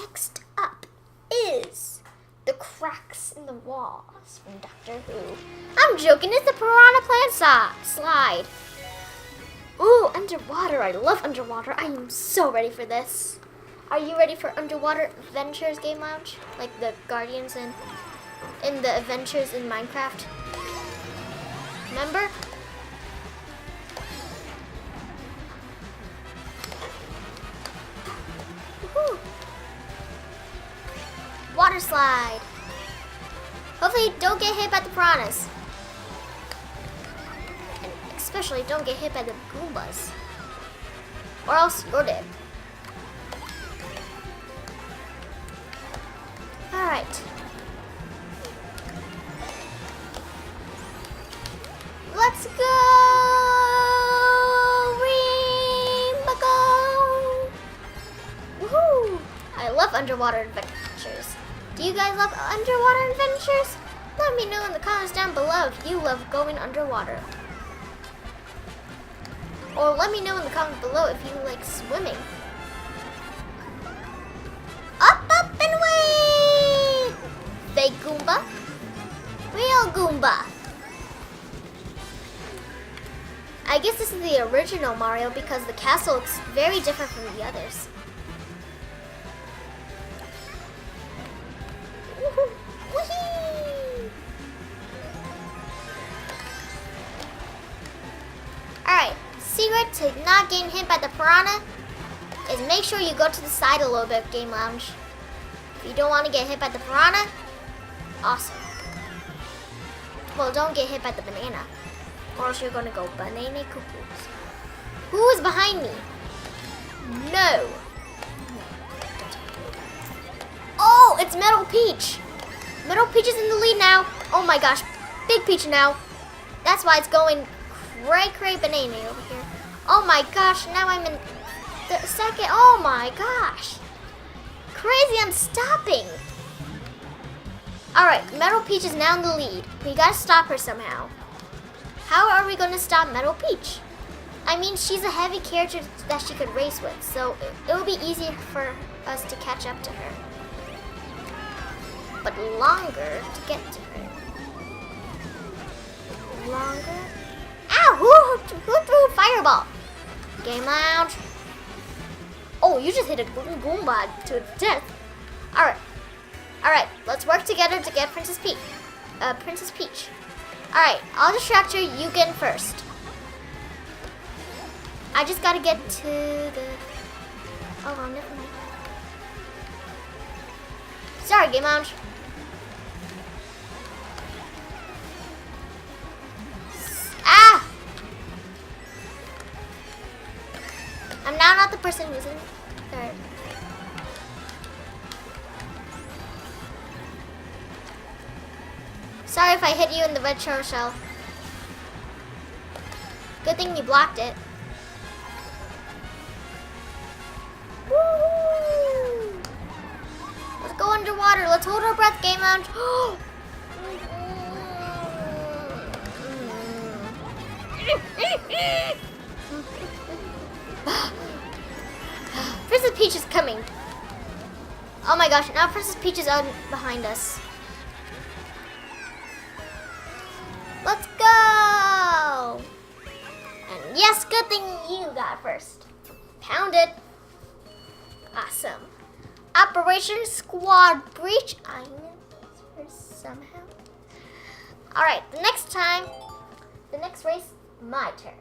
Next up is the cracks in the walls from Doctor Who. I'm joking, it's the Pirahna plant slide. Ooh, underwater. I love underwater. I am so ready for this. Are you ready for underwater adventures, Game Lounge? Like the Guardians in the adventures in Minecraft? Remember? Woohoo! Water slide. Hopefully don't get hit by the piranhas. And especially don't get hit by the Goombas. Or else you're dead. Alright. Let's go! Rainbow! Woohoo! I love underwater adventures. Do you guys love underwater adventures? Let me know in the comments down below if you love going underwater. Or let me know in the comments below if you like swimming. Up, up, and away! Fake Goomba. Real Goomba. I guess this is the original Mario because the castle looks very different from the others. Alright, secret to not getting hit by the piranha is make sure you go to the side a little bit, Game Lounge. If you don't want to get hit by the piranha, awesome. Well, don't get hit by the banana, or else you're going to go banana cuckoos. Who is behind me? No. Oh, it's Metal Peach. Metal Peach is in the lead now. Oh my gosh, Big Peach now. That's why it's going cray banana over here. Oh my gosh, now I'm in the second. Oh my gosh. Crazy, I'm stopping. Alright, Metal Peach is now in the lead. We gotta stop her somehow. How are we gonna stop Metal Peach? I mean, she's a heavy character that she could race with, so it will be easier for us to catch up to her. But longer to get to her. Longer. Ow! Who threw a fireball? Game Lounge. Oh, you just hit a Goomba to its death. Alright, let's work together to get Princess Peach. Alright, I'll distract her, you get in first. I just gotta get to the... Oh, well, never mind. Sorry, Game Lounge. Ah! I'm now not the person who's in third. Sorry if I hit you in the red turtle shell. Good thing you blocked it. Woo! Let's go underwater. Let's hold our breath, Game Lounge. Princess Peach is coming. Oh my gosh, now Princess Peach is out behind us. Let's go! And yes, good thing you got first. Pound it. Awesome. Operation Squad Breach. I missed first somehow. Alright, the next race, my turn.